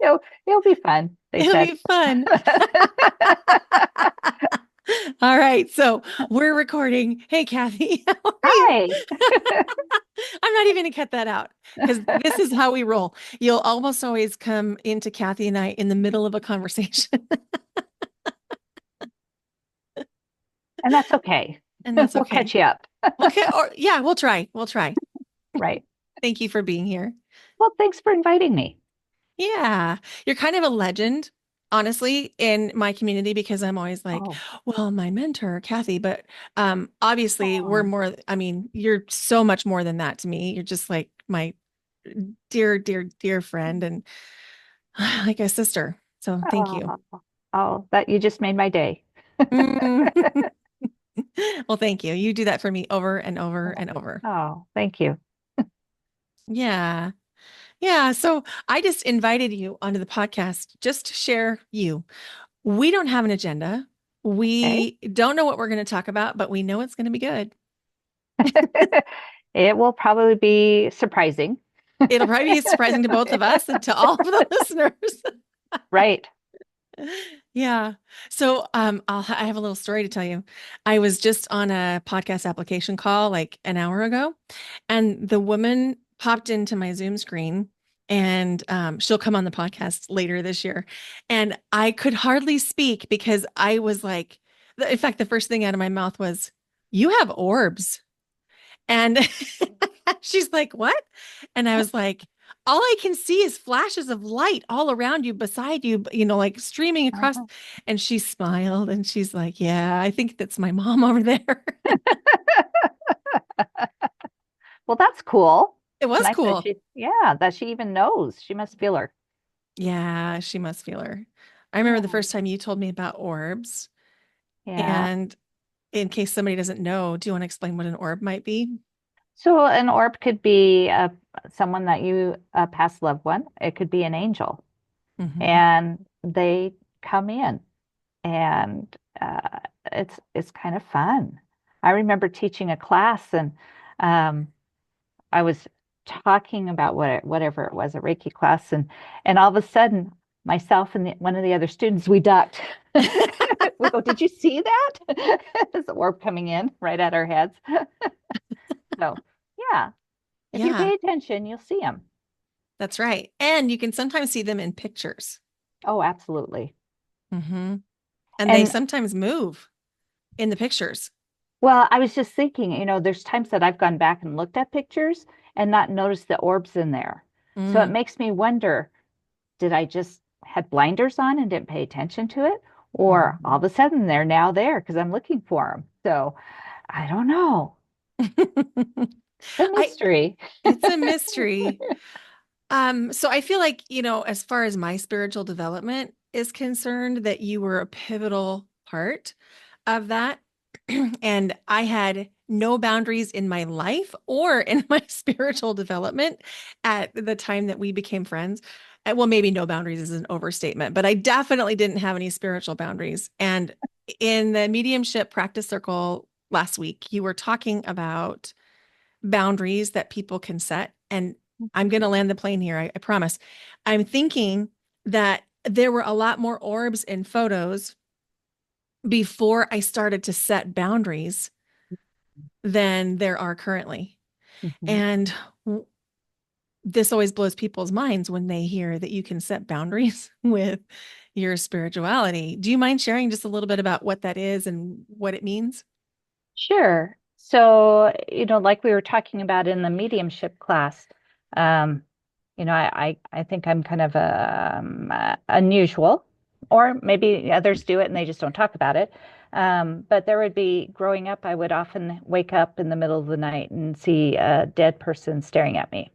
So it'll be fun, they It'll said. be fun. All right. So we're recording. Hey, Cathy, how are you? Hi. I'm not even going to cut that out because this is how we roll. You'll almost always come into Cathy and I in the middle of a conversation, And that's okay. and that's We'll catch okay. you up. Okay. Or yeah, we'll try. We'll try. Right. Thank you for being here. Well, thanks for inviting me. Yeah. You're kind of a legend, honestly, in my community because I'm always like, Oh, well, my mentor, Cathy, but obviously we're oh, more, I mean, you're so much more than that to me. You're just like my dear, dear, dear friend and like a sister. So thank you. oh, oh, that you just made my day. Mm. Well, thank you. You do that for me over and over and over. Oh, thank you. Yeah. Yeah. So I just invited you onto the podcast just to share you. We don't have an agenda. Okay. We don't know what we're going to talk about, but we know it's going to be good. It will probably be surprising. It'll probably be surprising to both of us and to all of the listeners. Right. Yeah. So I have a little story to tell you. I was just on a podcast application call like an hour ago, and the woman popped into my Zoom screen and she'll come on the podcast later this year. And I could hardly speak because I was like, in fact, the first thing out of my mouth was, "You have orbs." And she's like, "What?" And I was like, "All I can see is flashes of light all around you, beside you, like streaming across." Uh-huh. And she smiled and she's like, "Yeah, I think that's my mom over there." Well, that's cool. It It's was nice that cool. that she even knows. She must feel her. Yeah, she must feel her. I remember the Yeah. first time you told me about orbs. Yeah. And in case somebody doesn't know, do you want to explain what an orb might be? So an orb could be someone that a past loved one. It could be an angel, Hmm. and they come in, and it's kind of fun. I remember teaching a class, and um, I was talking about whatever it was, a Reiki class, and all of a sudden, myself and one of the other students, we ducked. We go, "Did you see that?" There's the orb coming in right at our heads. So, yeah, if you Yeah, pay attention, you'll see them. that's right. And you can sometimes see them in pictures. Oh, absolutely. Hmm. And they And sometimes move in the pictures. well, I was just thinking, there's times that I've gone back and looked at pictures and not noticed the orbs in there. So it Mm. makes me wonder, did I just had blinders on and didn't pay attention to it? Or all Mhm. of a sudden they're now there because I'm looking for them. So I don't know. The I mystery. It's a mystery. So I feel like, as far as my spiritual development is concerned, that you were a pivotal part of that. And I had no boundaries in my life or in my spiritual development at the time that we became friends. Well, maybe no boundaries is an overstatement, but I definitely didn't have any spiritual boundaries. And in the mediumship practice circle last week, you were talking about boundaries that people can set. And I'm going to land the plane here. I promise. I'm thinking that there were a lot more orbs in photos before I started to set boundaries than there are currently. Mhm. And this always blows people's minds when they hear that you can set boundaries with your spirituality. Do you mind sharing just a little bit about what that is and what it means? Sure. So, like we were talking about in the mediumship class, um, I think I'm kind of unusual, or maybe others do it and they just don't talk about it. But there would be, growing up, I would often wake up in the middle of the night and see a dead person staring at me.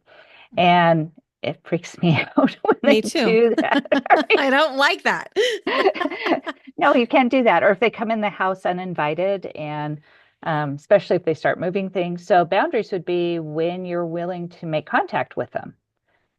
And it freaks me out when they Me too. do that. I don't like that. No, you can't do that. Or if they come in the house uninvited, and especially if they start moving things. So boundaries would be when you're willing to make contact with them.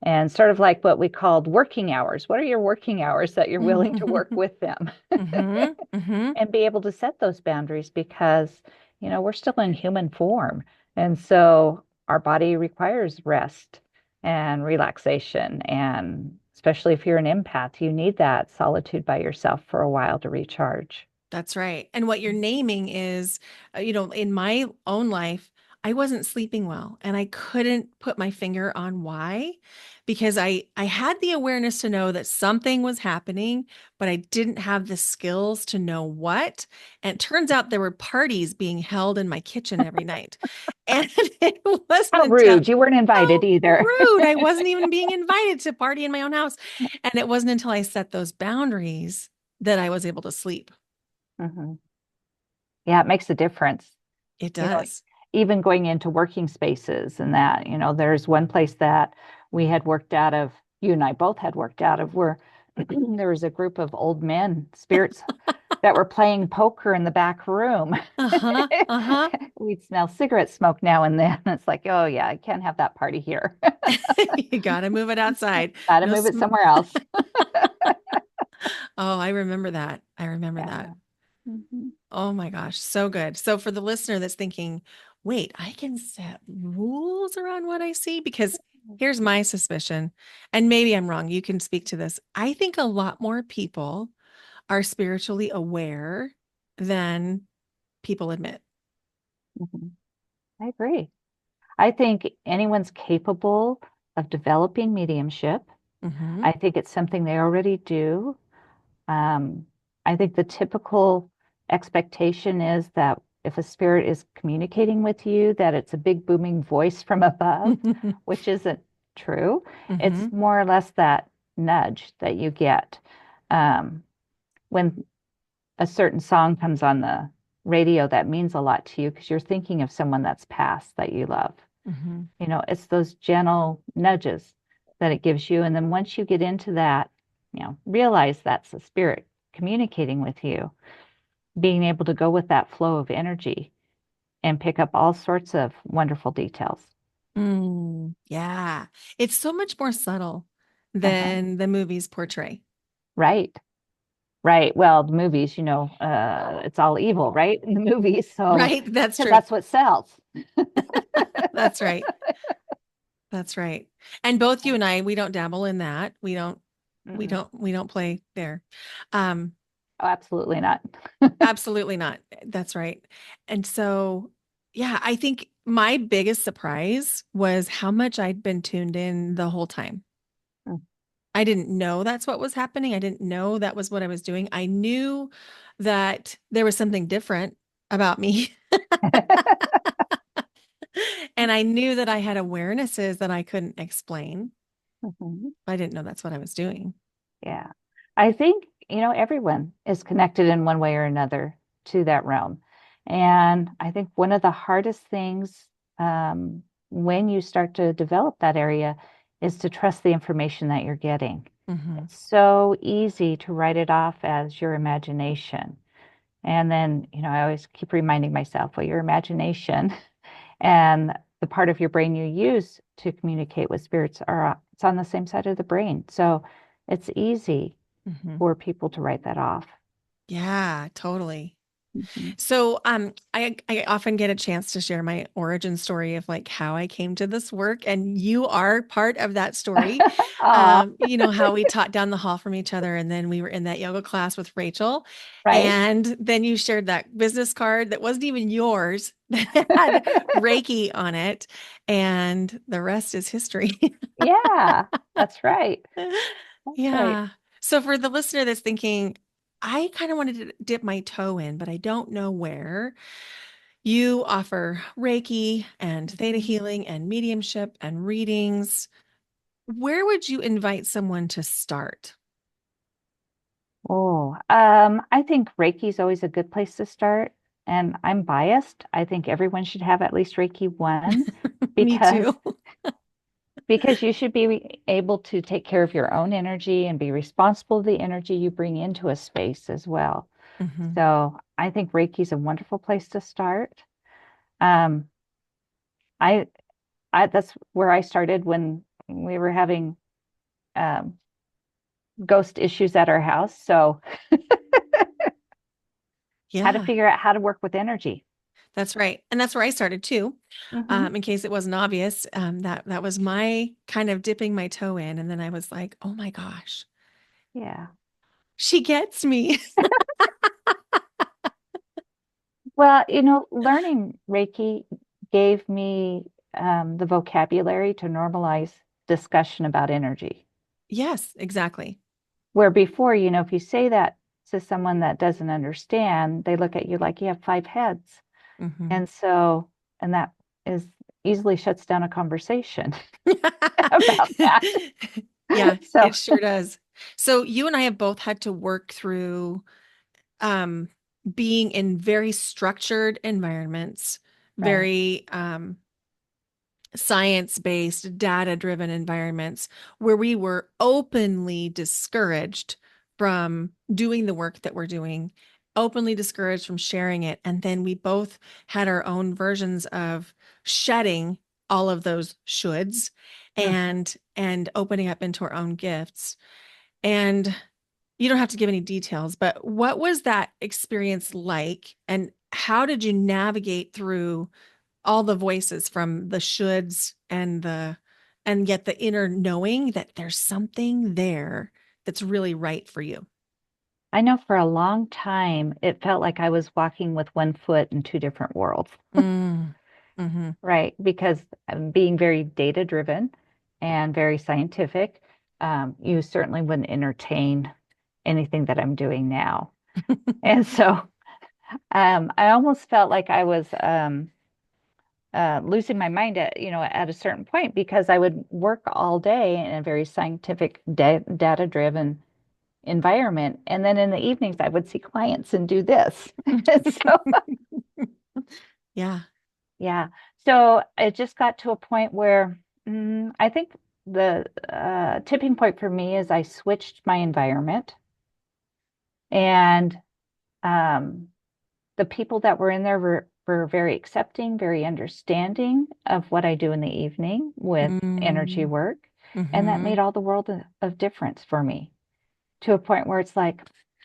And sort of like what we called working hours. What are your working hours that you're willing to work Hmm. with them Hmm. and be able to set those boundaries because, we're still in human form. And so our body requires rest and relaxation and especially if you're an empath. You need that solitude by yourself for a while to recharge. That's right. And what you're naming is, in my own life, I wasn't sleeping well and I couldn't put my finger on why because I had the awareness to know that something was happening, but I didn't have the skills to know what. And it turns out there were parties being held in my kitchen every night. And it wasn't How until rude. You weren't invited so either. rude. I wasn't even being invited to party in my own house. And it wasn't until I set those boundaries that I was able to sleep. Mhm. Yeah, it makes a difference. It You know, does. even going into working spaces and that, there's one place that we had worked out of, you and I both had worked out of, where there was a group of old men, spirits, that were playing poker in the back room. Uh-huh. Uh-huh. We'd smell cigarette smoke now and then. It's like, oh, yeah, I can't have that party here. You got to move it outside. Got to No move it sm somewhere else. Oh, I remember that. I remember that. Yeah. Mhm. Oh my gosh, so good. So for the listener that's thinking, wait, I can set rules around what I see because here's my suspicion, and maybe I'm wrong. You can speak to this. I think a lot more people are spiritually aware than people admit. Mhm. I agree. I think anyone's capable of developing mediumship. Hmm. I think it's something they already do. Um, I think the typical expectation is that if a spirit is communicating with you, that it's a big booming voice from above, which isn't true. It's Hmm. more or less that nudge that you get um, when a certain song comes on the radio that means a lot to you because you're thinking of someone that's passed that you love. Hmm. It's those gentle nudges that it gives you. And then once you get into that, realize that's the spirit communicating with you, being able to go with that flow of energy and pick up all sorts of wonderful details. Yeah. It's so much more subtle Uh-huh. than the movies portray. Right. Right. Well, the movies, it's all evil, right? In the movies. So, Right? That's because true. that's what sells. That's right. That's right. And both you and I, we don't dabble in that. We don't, we Mm-mm. don't, we don't play there. Um, Oh, absolutely not. Absolutely not. That's right. And so, yeah, I think my biggest surprise was how much I'd been tuned in the whole time. Mm. I didn't know that's what was happening. I didn't know that was what I was doing. I knew that there was something different about me. And I knew that I had awarenesses that I couldn't explain. Mhm. I didn't know that's what I was doing. Yeah. I think, everyone is connected in one way or another to that realm. And I think one of the hardest things when you start to develop that area is to trust the information that you're getting. Hmm. It's so easy to write it off as your imagination. And then, I always keep reminding myself, well, your imagination and the part of your brain you use to communicate with spirits it's on the same side of the brain. So it's easy Hmm. for people to write that off. Yeah, totally. Mhm. So, I often get a chance to share my origin story of like how I came to this work, and you are part of that story. Aw, How we taught down the hall from each other, and then we were in that yoga class with Rachel, right? and then you shared that business card that wasn't even yours that had Reiki on it, and the rest is history. Yeah, that's right. That's right. Yeah. So for the listener that's thinking, I kind of wanted to dip my toe in, but I don't know where. You offer Reiki and Theta Mhm. Healing and mediumship and readings. Where would you invite someone to start? Oh, I think Reiki is always a good place to start. And I'm biased. I think everyone should have at least Reiki 1 Me because too. you should be able to take care of your own energy and be responsible for the energy you bring into a space as well. Hmm. So I think Reiki is a wonderful place to start. Um, I, that's where I started when we were having um, ghost issues at our house. So how to Yeah, figure out how to work with energy. That's right. And that's where I started too. Hmm. In case it wasn't obvious, that was my kind of dipping my toe in. And then I was like, oh my gosh, Yeah. she gets me. Well, learning Reiki gave me the vocabulary to normalize discussion about energy. Yes, exactly. Where before, if you say that to someone that doesn't understand, they look at you like you have five heads. Hmm. And so, and that is easily shuts down a conversation about that. Yeah, So, it sure does. So you and I have both had to work through um, being in very structured environments, right. very science-based, data-driven environments where we were openly discouraged from doing the work that we're doing, openly discouraged from sharing it. And then we both had our own versions of shedding all of those shoulds Mhm. and opening up into our own gifts. And you don't have to give any details, but what was that experience like? And how did you navigate through all the voices from the shoulds and yet the inner knowing that there's something there that's really right for you? I know for a long time, it felt like I was walking with one foot in two different worlds, Mm. Hmm. right? Because being very data driven and very scientific, you certainly wouldn't entertain anything that I'm doing now. And so I almost felt like I was losing my mind at a certain point because I would work all day in a very scientific, data driven environment. And then in the evenings, I would see clients and do this. So, Yeah. yeah. So it just got to a point where I think the tipping point for me is I switched my environment and um, the people that were in there were very accepting, very understanding of what I do in the evening with energy Mm. work. And that Hmm. made all the world of difference for me to a point where it's like,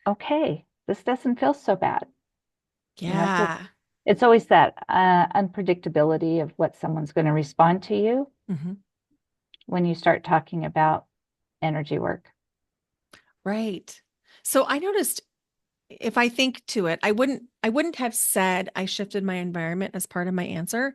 okay, this doesn't feel so bad, because Yeah. it's always that unpredictability of what someone's going to respond to you Hmm. when you start talking about energy work. Right. So I noticed if I think to it, I wouldn't have said I shifted my environment as part of my answer,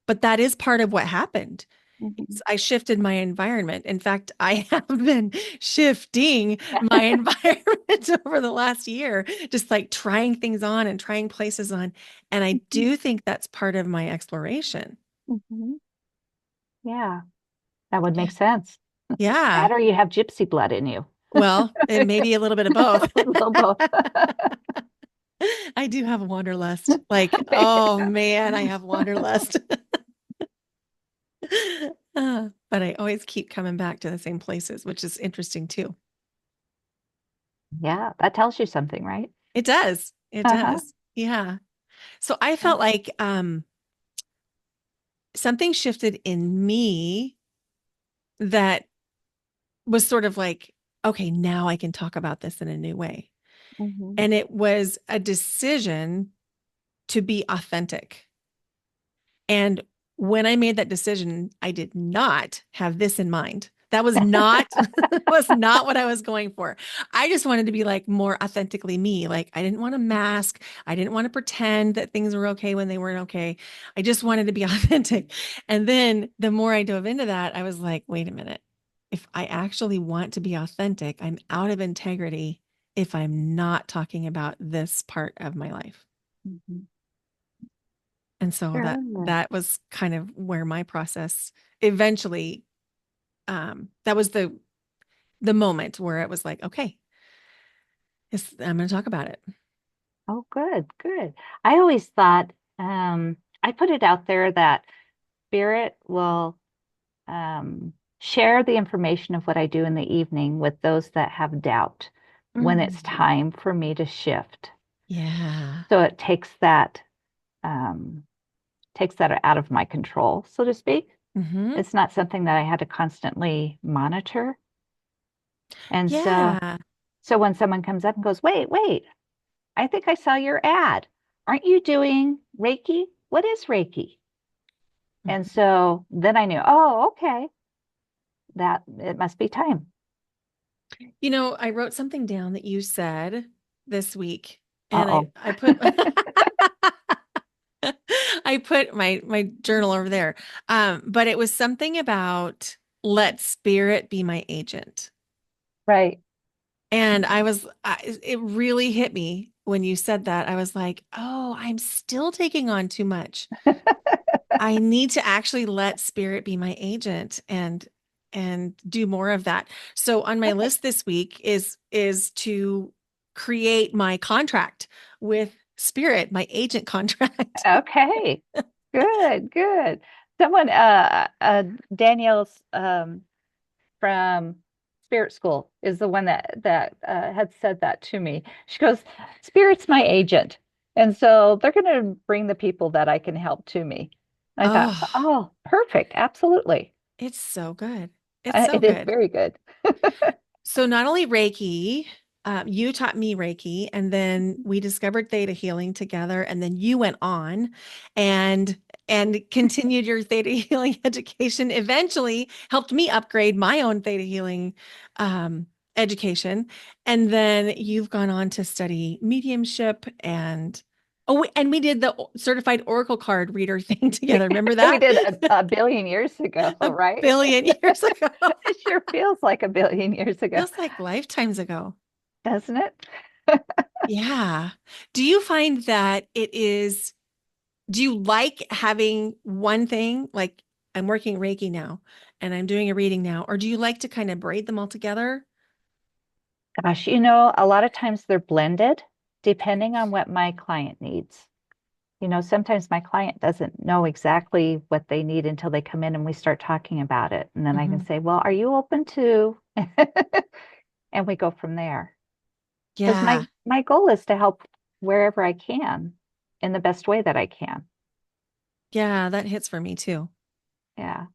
but that is part of what happened. Mhm. I shifted my environment. In fact, I have been shifting my environment over the last year, just like trying things on and trying places on. And I do think that's part of my exploration. Mhm. Yeah, that would Yeah. make sense. Yeah. That or you have gypsy blood in you. Well, it may be a little bit of both. A little both. I do have wanderlust. Like, oh man, I have wanderlust. But I always keep coming back to the same places, which is interesting too. Yeah, that tells you something, right? It does. It Uh-huh. does. Yeah. So I Yeah. felt like something shifted in me that was sort of like, okay, now I can talk about this in a new way. Hmm. And it was a decision to be authentic. And when I made that decision, I did not have this in mind. That was not was not what I was going for. I just wanted to be like more authentically me. Like I didn't want to mask. I didn't want to pretend that things were okay when they weren't okay. I just wanted to be authentic. And then the more I dove into that, I was like, wait a minute. If I actually want to be authentic, I'm out of integrity if I'm not talking about this part of my life. Hmm. And so that Sure. that was kind of where my process eventually that was the moment where it was like, okay, I'm going to talk about it. Oh, good, good. I always thought I put it out there that spirit will share the information of what I do in the evening with those that have doubt when it's Mm. time for me to shift. Yeah. So it um, takes that out of my control, so to speak. Hmm. It's not something that I had to constantly monitor. And Yeah. so when someone comes up and goes, wait, I think I saw your ad. Aren't you doing Reiki? what is Reiki? And Mhm. so then I knew, oh, okay, that it must be time. I wrote something down that you said this week, and I Uh-oh. I put I put my journal over there. But it was something about let spirit be my agent. Right. And it really hit me when you said that. I was like, oh, I'm still taking on too much. I need to actually let spirit be my agent and do more of that. So on my Right. list this week is to create my contract with spirit, my agent contract. Okay. Good, good. Someone, Danielle's from Spirit School is the one that had said that to me. She goes, "Spirit's my agent, and so they're going to bring the people that I can help to me." I thought, Oh, "Oh, perfect, absolutely. it's so good. It's so It is good. very good." So not only Reiki, you taught me Reiki, and then we discovered Theta Healing together, and then you went on and continued your Theta Healing education. Eventually, helped me upgrade my own Theta Healing um, education, and then you've gone on to study mediumship and and we did the certified Oracle card reader thing together. Remember We that? did a billion years ago, A right? billion years ago. It sure feels like a billion years ago, Feels like lifetimes ago. doesn't it? Yeah. Do you find that do you like having one thing, like I'm working Reiki now and I'm doing a reading now, or do you like to kind of braid them all together? Gosh, a lot of times they're blended depending on what my client needs. Sometimes my client doesn't know exactly what they need until they come in and we start talking about it. And then I can Hmm. say, well, are you open to? And we go from there. Because Yeah. my goal is to help wherever I can in the best way that I can. Yeah, that hits for me too. Yeah,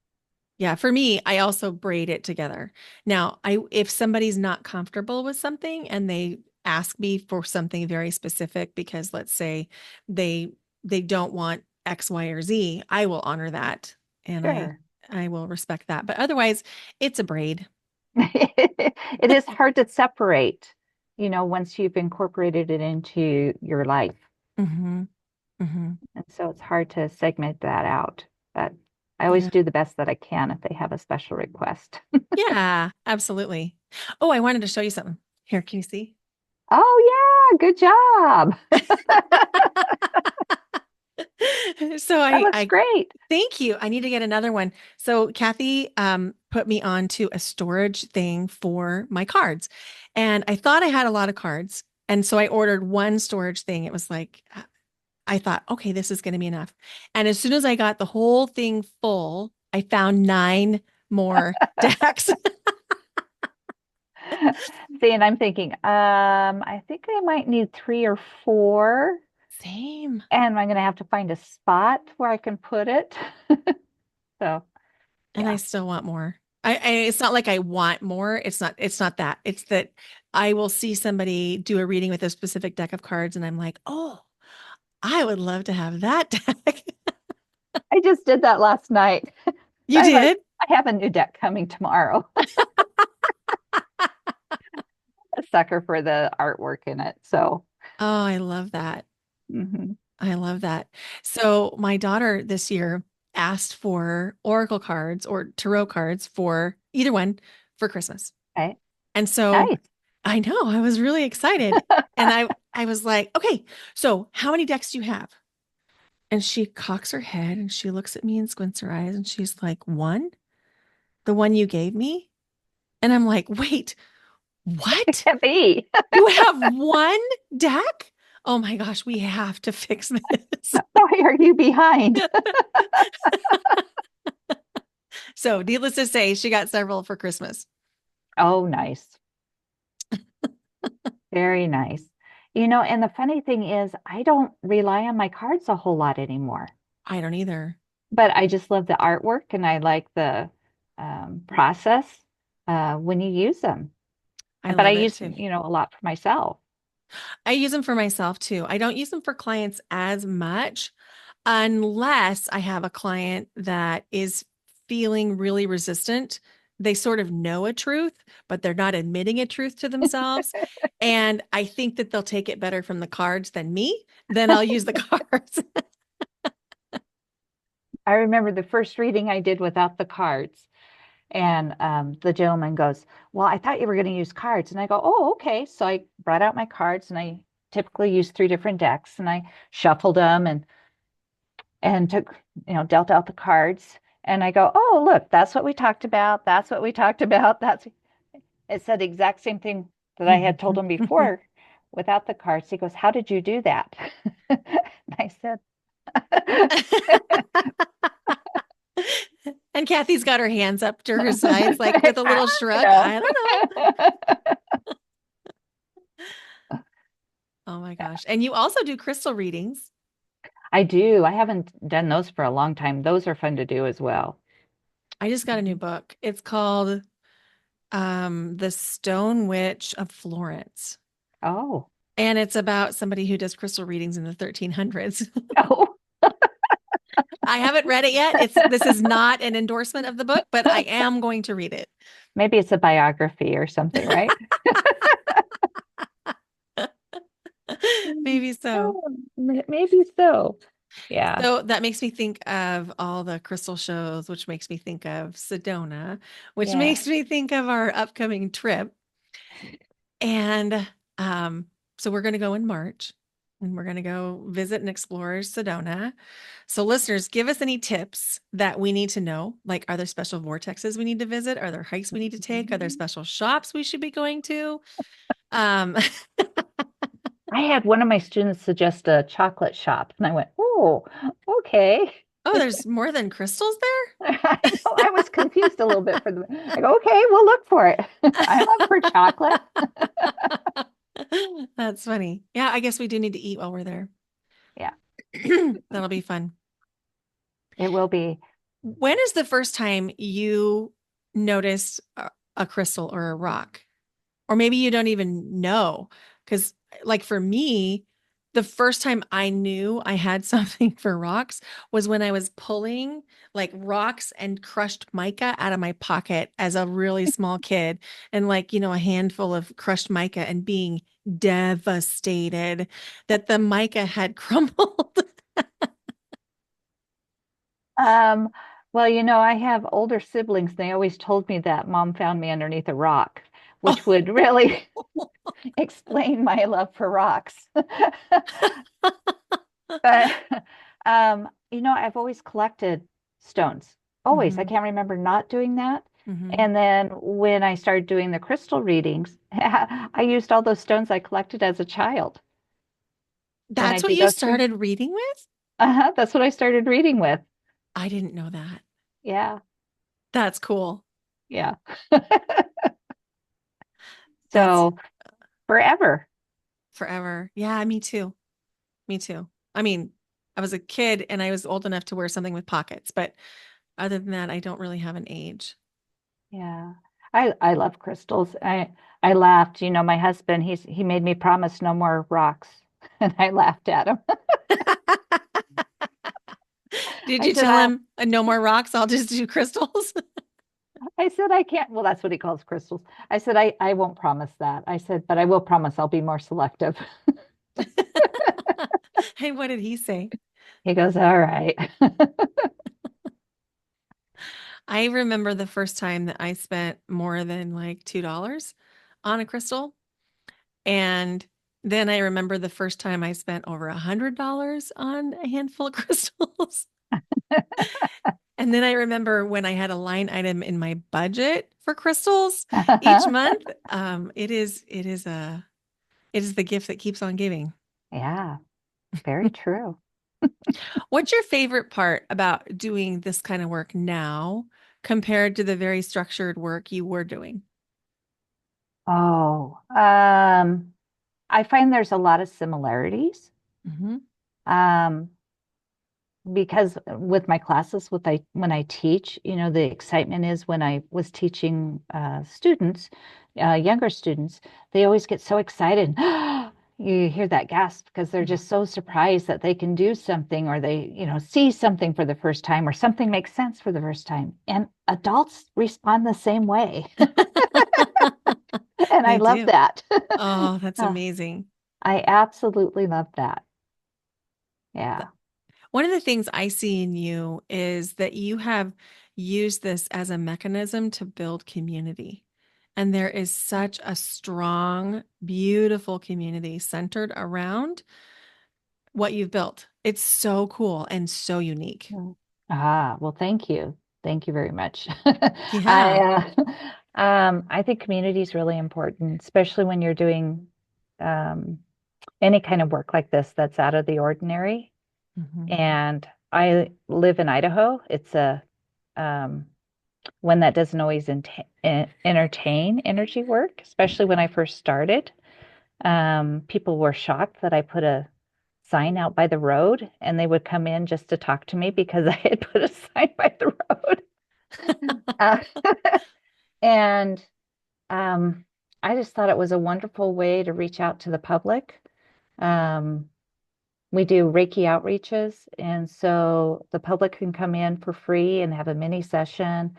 Yeah, for me, I also braid it together. Now, I if somebody's not comfortable with something and they ask me for something very specific because let's say they they don't want X, Y, or Z, I will honor that and sure. I will respect that. But otherwise, it's a braid. It is hard to separate, once you've incorporated it into your life. Hmm. Hmm. And so it's hard to segment that out. But I always Yeah. do the best that I can if they have a special request. Yeah, absolutely. Oh, I wanted to show you something. Here, can you see? Oh, yeah, good job. So That I looks I great. thank you. I need to get another one. So Kathy put me on to a storage thing for my cards. And I thought I had a lot of cards. And so I ordered one storage thing. It was like I thought, okay, this is going to be enough. And as soon as I got the whole thing full, I found nine more decks. See, and I'm thinking, I think I might need three or four, Same. and I'm gonna have to find a spot where I can put it. So, And I yeah, still want more. It's not like I want more. It's not that. It's that I will see somebody do a reading with a specific deck of cards and I'm like, "Oh, I would love to have that deck." I just did that last night. You did? I have a new deck coming tomorrow. A sucker for the artwork in it. So, Oh, I love that. mhm. I love that. So my daughter this year asked for oracle cards or tarot cards for either one for Christmas. Okay, And so nice. I know I was really excited. And I was like, "Okay, so how many decks do you have?" And she cocks her head and she looks at me and squints her eyes and she's like, "One? The one you gave me?" And I'm like, "Wait, It what? can be. You have one deck? Oh my gosh, we have to fix this." Why are you behind? So, needless to say, she got several for Christmas. Oh, nice. Very nice. And the funny thing is, I don't rely on my cards a whole lot anymore, I don't either. but I just love the artwork and I like the process when you use them. I But I love it use, too. a lot for myself. I use them for myself too. I don't use them for clients as much. unless I have a client that is feeling really resistant. They sort of know a truth, but they're not admitting a truth to themselves. And I think that they'll take it better from the cards than me. Then I'll use the cards. I remember the first reading I did without the cards. And the gentleman goes, "Well, I thought you were going to use cards." And I go, "Oh, okay." So I brought out my cards and I typically use three different decks and I shuffled them and took, dealt out the cards. And I go, "Oh, look, that's what we talked about. That's what we talked about." It said the exact same thing that I had told him before without the cards. He goes, "How did you do that?" And I said, And Cathy's got her hands up to her sides, like with a little I shrug. I don't know. know. Oh my gosh. And you also do crystal readings. I do. I haven't done those for a long time. Those are fun to do as well. I just got a new book. It's called The Stone Witch of Florence. Oh, And it's about somebody who does crystal readings in the 1300s. oh. I haven't read it yet. This is not an endorsement of the book, but I am going to read it. Maybe it's a biography or something, right? Maybe so. Oh, maybe so. Yeah. So that makes me think of all the crystal shows, which makes me think of Sedona, which Yeah. makes me think of our upcoming trip. And so we're going to go in March and we're going to go visit and explore Sedona. So, listeners, give us any tips that we need to know. Like, are there special vortexes we need to visit? Are there hikes we need to take? Are there special shops we should be going to? Um, I had one of my students suggest a chocolate shop, and I went, "Oh, okay." oh, there's more than crystals I know I was confused a little bit for the. I go, "Okay, we'll look for it." I'm up for chocolate. there. That's funny. Yeah, I guess we do need to eat while we're there. Yeah, That'll be fun. it will be. When is the first time you noticed a crystal or a rock? Or maybe you don't even know. Because, like, for me, the first time I knew I had something for rocks was when I was pulling like rocks and crushed mica out of my pocket as a really small kid, and like, a handful of crushed mica, and being devastated that the mica had crumbled. Um, well, I have older siblings. They always told me that mom found me underneath a rock, which would really explain my love for rocks. But I've always collected stones. Always. I Mhm, can't remember not doing that. mhm. And then when I started doing the crystal readings, I used all those stones I collected as a child when I That's what do you those things. started reading with? That's what I started reading with. I didn't know that. Yeah, That's cool. yeah. That's So forever. forever. Yeah, me too. Me too. I mean, I was a kid and I was old enough to wear something with pockets, but other than that, I don't really have an age. Yeah. I love crystals. I laughed, my husband, he made me promise no more rocks. And I laughed at him. Did I you said, tell him no more rocks? I'll just do crystals. I said I can't. Well, that's what he calls crystals. I said I won't promise that. I said, but I will promise I'll be more selective. Hey, what did he say? He goes, "All right." I remember the first time that I spent more than like $2 on a crystal. And then I remember the first time I spent over $100 on a handful of crystals. And then I remember when I had a line item in my budget for crystals each month. It is the gift that keeps on giving. Yeah, very true. What's your favorite part about doing this kind of work now compared to the very structured work you were doing? Oh, I find there's a lot of similarities. Hmm. Um, because with my classes, when I teach, the excitement is when I was teaching students, younger students, they always get so excited. you hear that gasp because they're just so surprised that they can do something or they, see something for the first time or something makes sense for the first time. And adults respond the same way. And I They love do. that. Oh, that's Uh, amazing. I absolutely love that. Yeah. One of the things I see in you is that you have used this as a mechanism to build community. And there is such a strong, beautiful community centered around what you've built. It's so cool and so unique. Mm. Well, thank you. Thank you very much. Yeah. I think community is really important, especially when you're doing um, any kind of work like this that's out of the ordinary. Mhm. And I live in Idaho. It's a um, one that doesn't always entertain energy work, especially when I first started. People were shocked that I put a sign out by the road and they would come in just to talk to me because I had put a sign by the road. Uh, and um, I just thought it was a wonderful way to reach out to the public. Um, we do Reiki outreaches, and so the public can come in for free and have a mini session.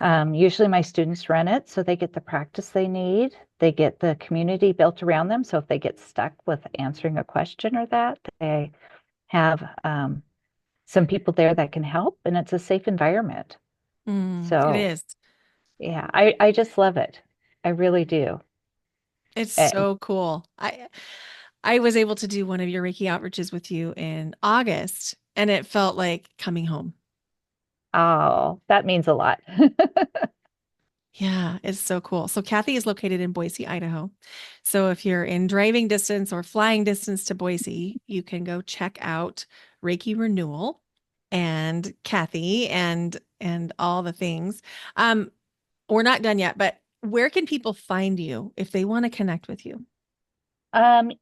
Usually my students run it, so they get the practice they need. They get the community built around them. So if they get stuck with answering a question or that, they have some people there that can help, and it's a safe environment. It So is. yeah, I just love it. I really do. It's And so cool. I was able to do one of your Reiki outreaches with you in August, and it felt like coming home. oh, that means a lot. Yeah, it's so cool. So Cathy is located in Boise, Idaho. So if you're in driving distance or flying distance to Boise, you can go check out Reiki Renewal and Cathy and all the things. Um, we're not done yet, but where can people find you if they want to connect with you?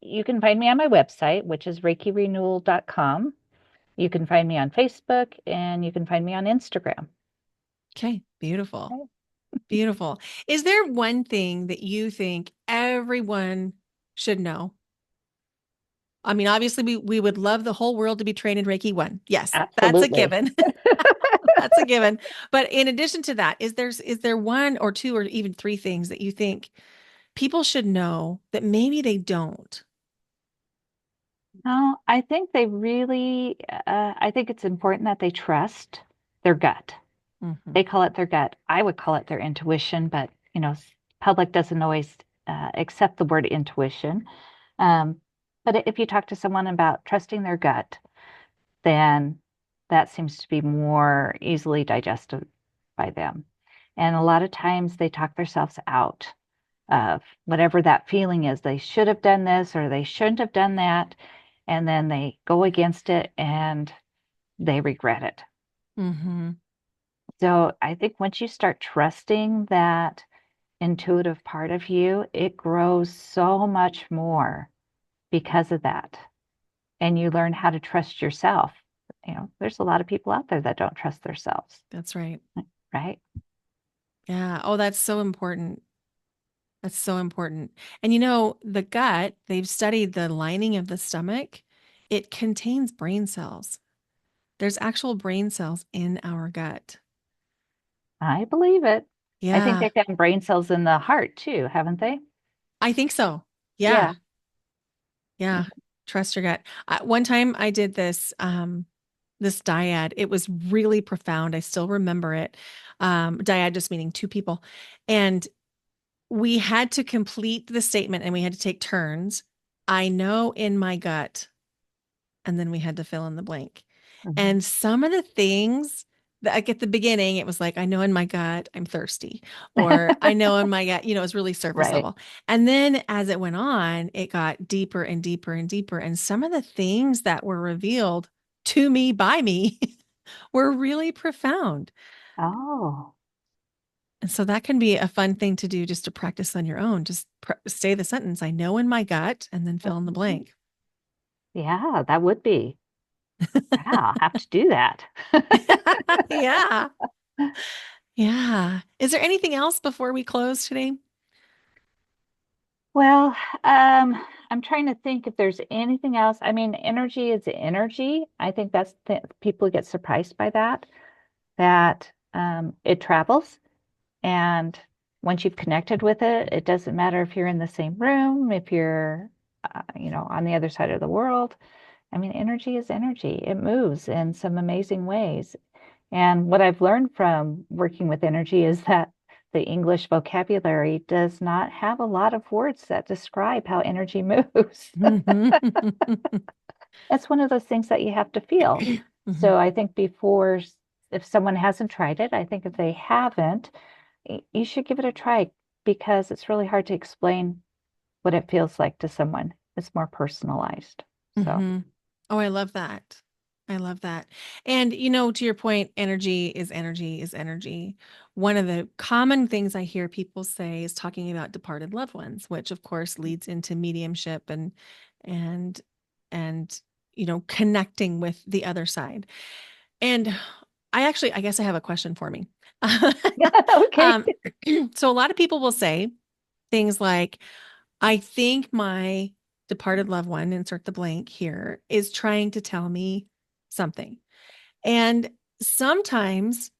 You can find me on my website, which is reikirenewal.com. You can find me on Facebook and you can find me on Instagram. Okay, beautiful. Beautiful. Is there one thing that you think everyone should know? I mean, obviously, we would love the whole world to be trained in Reiki 1. Yes, that's a Absolutely. given. That's a given. But in addition to that, is there one or two or even three things that you think people should know that maybe they don't? No, I think I think it's important that they trust their gut. Mhm. They call it their gut. I would call it their intuition, but public doesn't always accept the word intuition. Um, but if you talk to someone about trusting their gut, then that seems to be more easily digested by them. And a lot of times they talk themselves out of whatever that feeling is. They should have done this or they shouldn't have done that. And then they go against it and they regret it. Mhm. So I think once you start trusting that intuitive part of you, it grows so much more because of that. And you learn how to trust yourself. There's a lot of people out there that don't trust themselves, That's right. right? Yeah. Oh, that's so important. That's so important. And the gut, they've studied the lining of the stomach. It contains brain cells. There's actual brain cells in our gut. I believe it. I think Yeah, they found brain cells in the heart too, haven't they? I think so. Yeah. Yeah, yeah. Trust your gut. One time I did this dyad. It was really profound. I still remember it. Dyad just meaning two people. And we had to complete the statement and we had to take turns. I know in my gut, and then we had to fill in the blank. Mhm. And some of the things that like at the beginning, it was like, I know in my gut I'm thirsty, or I know in my gut, it's really surface Right. level. And then as it went on, it got deeper and deeper and deeper. And some of the things that were revealed to me by me were really profound. Oh, And so that can be a fun thing to do just to practice on your own. Just say the sentence, I know in my gut, and then fill in the mhm. blank. Yeah, that would be. Yeah, I'll have to do that. Yeah. Yeah. Is there anything else before we close today? Well, I'm trying to think if there's anything else. I mean, energy is energy. I think that's people get surprised by that it travels. And once you've connected with it, it doesn't matter if you're in the same room, if you're, on the other side of the world. I mean, energy is energy. It moves in some amazing ways. And what I've learned from working with energy is that the English vocabulary does not have a lot of words that describe how energy moves. Mhm. It's one of those things that you have to feel. Mhm. So I think if someone hasn't tried it, I think if they haven't, you should give it a try because it's really hard to explain what it feels like to someone. It's more personalized. So, Mhm. Oh, I love that. I love that. And, to your point, energy is energy is energy. One of the common things I hear people say is talking about departed loved ones, which of course leads into mediumship and and connecting with the other side. And I guess I have a question for me. okay. um, so a lot of people will say things like, I think my departed loved one, insert the blank here, is trying to tell me something. And sometimes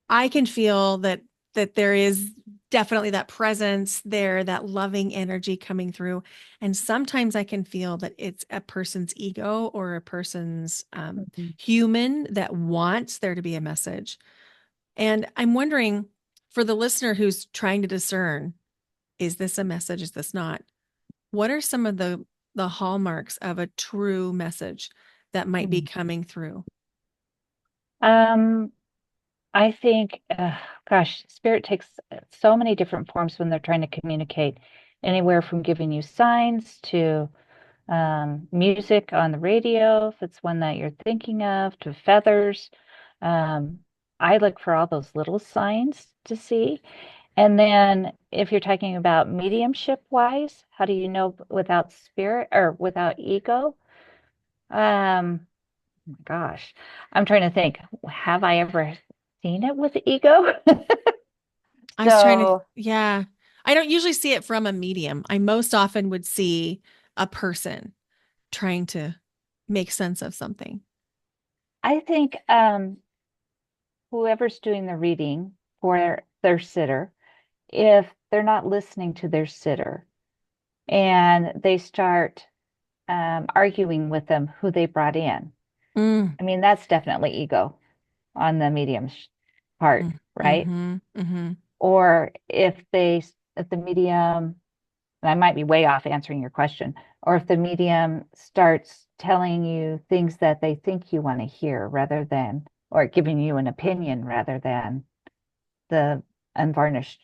I can feel that there is definitely that presence there, that loving energy coming through. And sometimes I can feel that it's a person's ego or a person's Mhm. human that wants there to be a message. And I'm wondering for the listener who's trying to discern, is this a message? Is this not? What are some of the hallmarks of a true message that might be Mhm. coming through? Um, I think, gosh, spirit takes so many different forms when they're trying to communicate, anywhere from giving you signs to music on the radio, if it's one that you're thinking of, to feathers. Um, I look for all those little signs to see. And then if you're talking about mediumship wise, how do you know without spirit or without ego? Oh my gosh, I'm trying to think. Have I ever seen it with ego? I was trying to, So yeah. I don't usually see it from a medium. I most often would see a person trying to make sense of something. I think whoever's doing the reading for their sitter, if they're not listening to their sitter and they start arguing with them who they brought in, Mm, I mean, that's definitely ego on the medium's part, mm, right? mm-hmm, mm-hmm, Or if the medium, and I might be way off answering your question, or if the medium starts telling you things that they think you want to hear rather than, or giving you an opinion rather than the unvarnished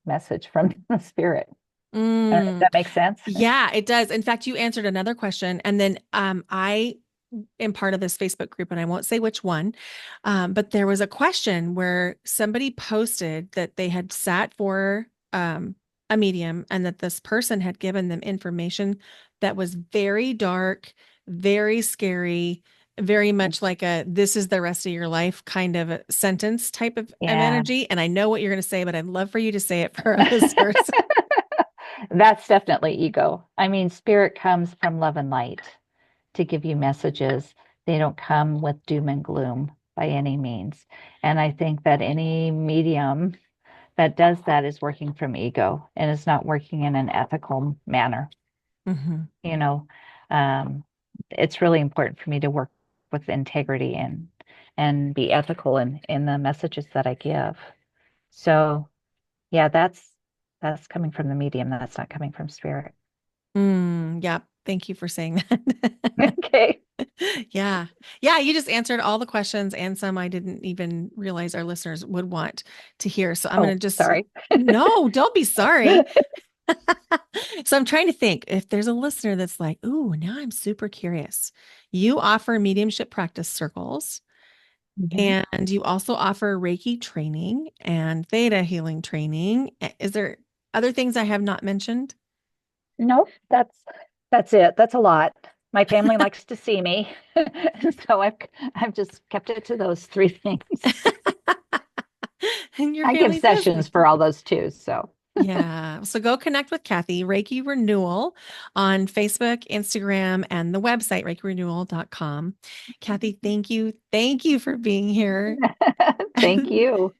message from the spirit. I don't know if mm. that makes sense. Yeah, it does. In fact, you answered another question. And then I am part of this Facebook group, and I won't say which one, but there was a question where somebody posted that they had sat for a medium and that this person had given them information that was very dark, very scary, very much like a this is the rest of your life kind of a sentence type of Yeah. energy. And I know what you're going to say, but I'd love for you to say it for our listeners. That's definitely ego. I mean, spirit comes from love and light to give you messages. They don't come with doom and gloom by any means. And I think that any medium that does that is working from ego and is not working in an ethical manner. Mhm. You know, um, it's really important for me to work with integrity and be ethical in the messages that I give. So yeah, that's coming from the medium. That's not coming from spirit. Yeah. Thank you for saying that. Okay. Yeah. Yeah. You just answered all the questions and some I didn't even realize our listeners would want to hear. So I'm going Oh, to just, sorry. no, don't be sorry. So I'm trying to think if there's a listener that's like, ooh, now I'm super curious. You offer mediumship practice circles Mhm. and you also offer Reiki training and Theta healing training. Is there other things I have not mentioned? No, that's it. That's a lot. My family likes to see me. So I've just kept it to those three things. And your I give family does sessions like to for all see. those too, so. Yeah. So go connect with Cathy, Reiki Renewal on Facebook, Instagram, and the website, reikirenewal.com. Cathy, thank you. Thank you for being here. Thank you.